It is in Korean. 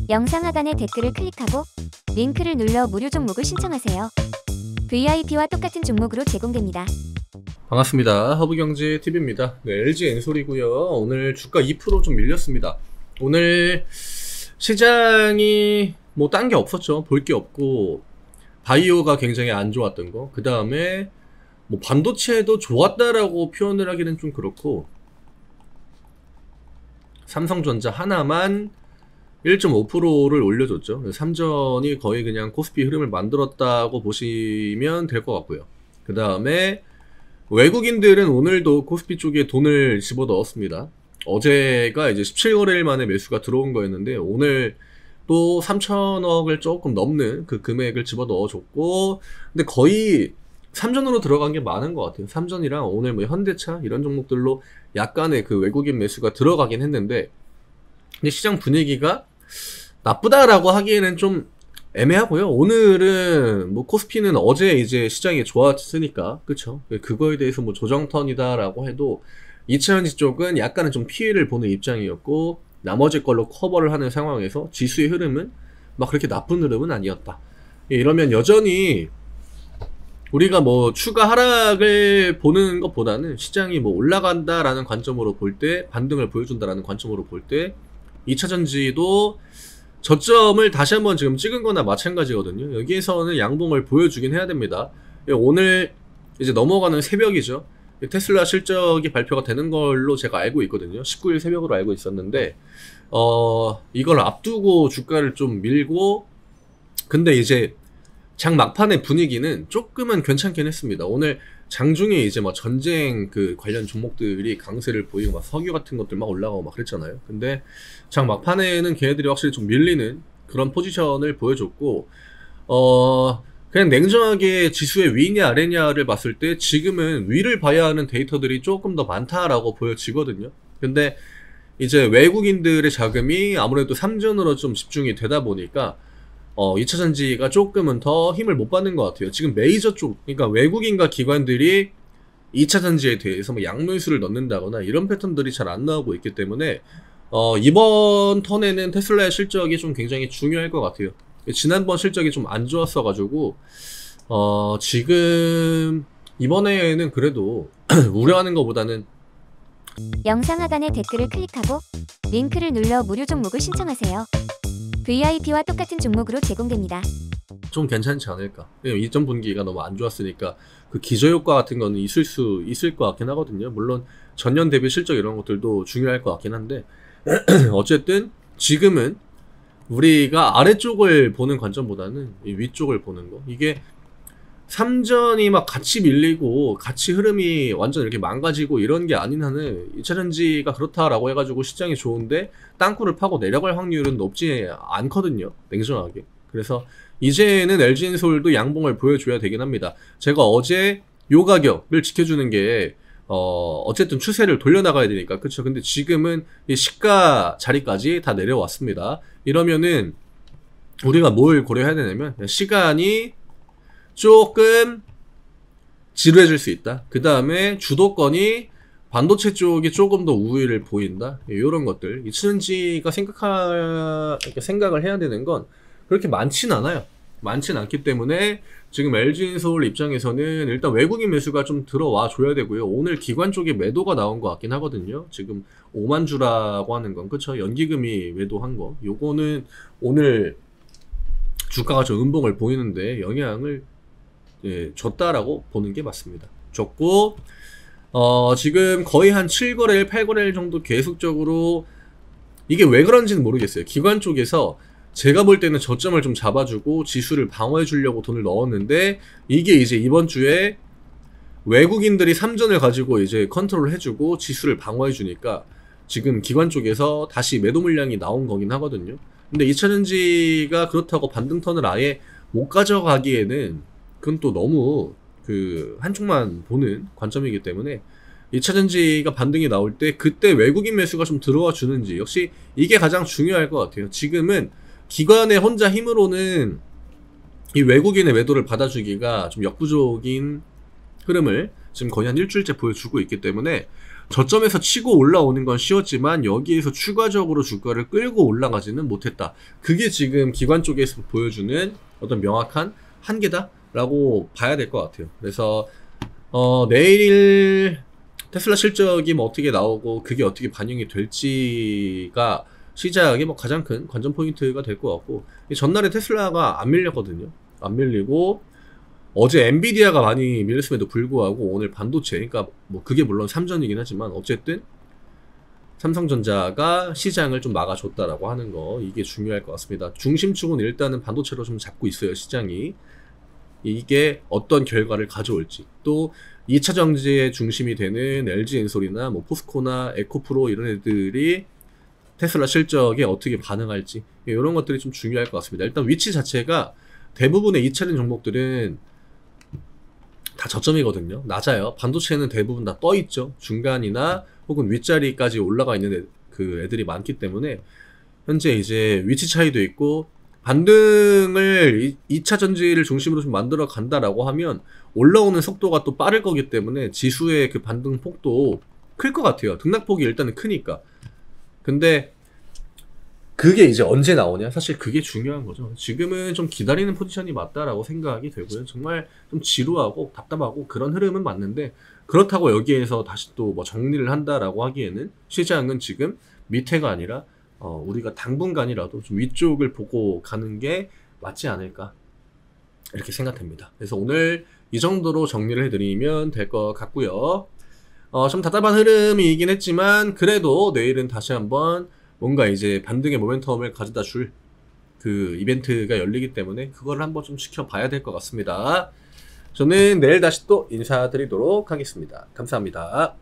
영상 하단의 댓글을 클릭하고 링크를 눌러 무료 종목을 신청하세요. VIP와 똑같은 종목으로 제공됩니다. 반갑습니다. 허브경제TV입니다. 네, LG엔솔이고요. 오늘 주가 2% 좀 밀렸습니다. 오늘 시장이 뭐 딴 게 없었죠. 볼 게 없고 바이오가 굉장히 안 좋았던 거, 그 다음에 뭐 반도체도 좋았다라고 표현을 하기는 좀 그렇고, 삼성전자 하나만 1.5%를 올려줬죠. 삼전이 거의 그냥 코스피 흐름을 만들었다고 보시면 될 것 같고요. 그 다음에 외국인들은 오늘도 코스피 쪽에 돈을 집어넣었습니다. 어제가 이제 17거래일 만에 매수가 들어온 거였는데, 오늘 또 3천억을 조금 넘는 그 금액을 집어넣어줬고, 근데 거의 삼전으로 들어간 게 많은 것 같아요. 삼전이랑 오늘 뭐 현대차 이런 종목들로 약간의 그 외국인 매수가 들어가긴 했는데, 근데 시장 분위기가 나쁘다라고 하기에는 좀 애매하고요. 오늘은 뭐 코스피는 어제 이제 시장이 좋았으니까, 그쵸? 그거에 대해서 뭐 조정턴이다라고 해도 2차전지 쪽은 약간은 좀 피해를 보는 입장이었고, 나머지 걸로 커버를 하는 상황에서 지수의 흐름은 막 그렇게 나쁜 흐름은 아니었다. 이러면 여전히 우리가 뭐 추가 하락을 보는 것보다는 시장이 뭐 올라간다라는 관점으로 볼 때, 반등을 보여준다라는 관점으로 볼 때 2차전지도 저점을 다시 한번 지금 찍은 거나 마찬가지거든요. 여기에서는 양봉을 보여주긴 해야 됩니다. 오늘 이제 넘어가는 새벽이죠. 테슬라 실적이 발표가 되는 걸로 제가 알고 있거든요. 19일 새벽으로 알고 있었는데, 이걸 앞두고 주가를 좀 밀고, 근데 이제 장 막판의 분위기는 조금은 괜찮긴 했습니다. 오늘 장중에 이제 막 전쟁 그 관련 종목들이 강세를 보이고 막 석유 같은 것들 막 올라가고 막 그랬잖아요. 근데 장 막판에는 걔네들이 확실히 좀 밀리는 그런 포지션을 보여줬고, 그냥 냉정하게 지수의 위냐 아래냐를 봤을 때 지금은 위를 봐야 하는 데이터들이 조금 더 많다라고 보여지거든요. 근데 이제 외국인들의 자금이 아무래도 삼전으로 좀 집중이 되다 보니까 2차전지가 조금은 더 힘을 못 받는 것 같아요. 지금 메이저 쪽, 그러니까 외국인과 기관들이 2차전지에 대해서 뭐 양매수를 넣는다거나 이런 패턴들이 잘 안 나오고 있기 때문에 이번 턴에는 테슬라의 실적이 좀 굉장히 중요할 것 같아요. 지난번 실적이 좀 안 좋았어가지고 지금 이번에는 그래도 우려하는 것보다는 영상 하단의 댓글을 클릭하고 링크를 눌러 무료 종목을 신청하세요. VIP와 똑같은 종목으로 제공됩니다. 좀 괜찮지 않을까. 이전 분기가 너무 안 좋았으니까 그 기저효과 같은 거는 있을 것 같긴 하거든요. 물론 전년 대비 실적 이런 것들도 중요할 것 같긴 한데 어쨌든 지금은 우리가 아래쪽을 보는 관점보다는 이 위쪽을 보는 거, 이게 삼전이 막 같이 밀리고 같이 흐름이 완전 이렇게 망가지고 이런 게 아닌 한은 2차전지가 그렇다라고 해가지고 시장이 좋은데 땅굴을 파고 내려갈 확률은 높지 않거든요, 냉정하게. 그래서 이제는 LG엔솔도 양봉을 보여줘야 되긴 합니다. 제가 어제 요 가격을 지켜주는 게 어쨌든 추세를 돌려나가야 되니까, 그쵸? 근데 지금은 이 시가 자리까지 다 내려왔습니다. 이러면은 우리가 뭘 고려해야 되냐면, 시간이 조금 지루해질 수 있다. 그 다음에 주도권이 반도체 쪽이 조금 더 우위를 보인다. 이런 것들. 이차전지가 생각을 해야 되는 건 그렇게 많진 않아요. 많진 않기 때문에 지금 LG엔솔 입장에서는 일단 외국인 매수가 좀 들어와 줘야 되고요. 오늘 기관 쪽에 매도가 나온 것 같긴 하거든요. 지금 5만 주라고 하는 건, 그쵸? 연기금이 매도한 거. 요거는 오늘 주가가 좀 음봉을 보이는데 영향을 줬다라고 보는 게 맞습니다. 줬고, 지금 거의 한 7거래일, 8거래일 정도 계속적으로, 이게 왜 그런지는 모르겠어요. 기관 쪽에서 제가 볼 때는 저점을 좀 잡아주고 지수를 방어해 주려고 돈을 넣었는데, 이게 이제 이번 주에 외국인들이 삼전을 가지고 이제 컨트롤 해주고 지수를 방어해 주니까 지금 기관 쪽에서 다시 매도 물량이 나온 거긴 하거든요. 근데 2차전지가 그렇다고 반등턴을 아예 못 가져가기에는 그건 또 너무 그 한쪽만 보는 관점이기 때문에 2차전지가 반등이 나올 때 그때 외국인 매수가 좀 들어와 주는지, 역시 이게 가장 중요할 것 같아요. 지금은 기관의 혼자 힘으로는 이 외국인의 매도를 받아주기가 좀 역부족인 흐름을 지금 거의 한 일주일째 보여주고 있기 때문에 저점에서 치고 올라오는 건 쉬웠지만 여기에서 추가적으로 주가를 끌고 올라가지는 못했다. 그게 지금 기관 쪽에서 보여주는 어떤 명확한 한계다라고 봐야 될 것 같아요. 그래서 내일 테슬라 실적이 뭐 어떻게 나오고 그게 어떻게 반영이 될지가 시장의 뭐 가장 큰 관전 포인트가 될 것 같고, 전날에 테슬라가 안 밀렸거든요. 안 밀리고 어제 엔비디아가 많이 밀렸음에도 불구하고 오늘 반도체, 그러니까 뭐 그게 물론 삼전이긴 하지만 어쨌든 삼성전자가 시장을 좀 막아줬다라고 하는 거, 이게 중요할 것 같습니다. 중심축은 일단은 반도체로 좀 잡고 있어요, 시장이. 이게 어떤 결과를 가져올지, 또 2차 전지의 중심이 되는 LG엔솔이나 뭐 포스코나 에코프로 이런 애들이 테슬라 실적에 어떻게 반응할지, 이런 것들이 좀 중요할 것 같습니다. 일단 위치 자체가 대부분의 2차전 종목들은 다 저점이거든요. 낮아요. 반도체는 대부분 다 떠있죠. 중간이나 혹은 윗자리까지 올라가 있는 애들이 많기 때문에 현재 이제 위치 차이도 있고, 반등을 2차 전지를 중심으로 좀 만들어 간다라고 하면 올라오는 속도가 또 빠를 거기 때문에 지수의 그 반등 폭도 클 것 같아요. 등락폭이 일단은 크니까. 근데 그게 이제 언제 나오냐? 사실 그게 중요한 거죠. 지금은 좀 기다리는 포지션이 맞다라고 생각이 되고요. 정말 좀 지루하고 답답하고 그런 흐름은 맞는데, 그렇다고 여기에서 다시 또 뭐 정리를 한다라고 하기에는 시장은 지금 밑에가 아니라 우리가 당분간이라도 좀 위쪽을 보고 가는 게 맞지 않을까, 이렇게 생각됩니다. 그래서 오늘 이 정도로 정리를 해드리면 될 것 같고요. 좀 답답한 흐름이긴 했지만 그래도 내일은 다시 한번 뭔가 이제 반등의 모멘텀을 가져다 줄 그 이벤트가 열리기 때문에 그걸 한번 좀 지켜봐야 될 것 같습니다. 저는 내일 다시 또 인사드리도록 하겠습니다. 감사합니다.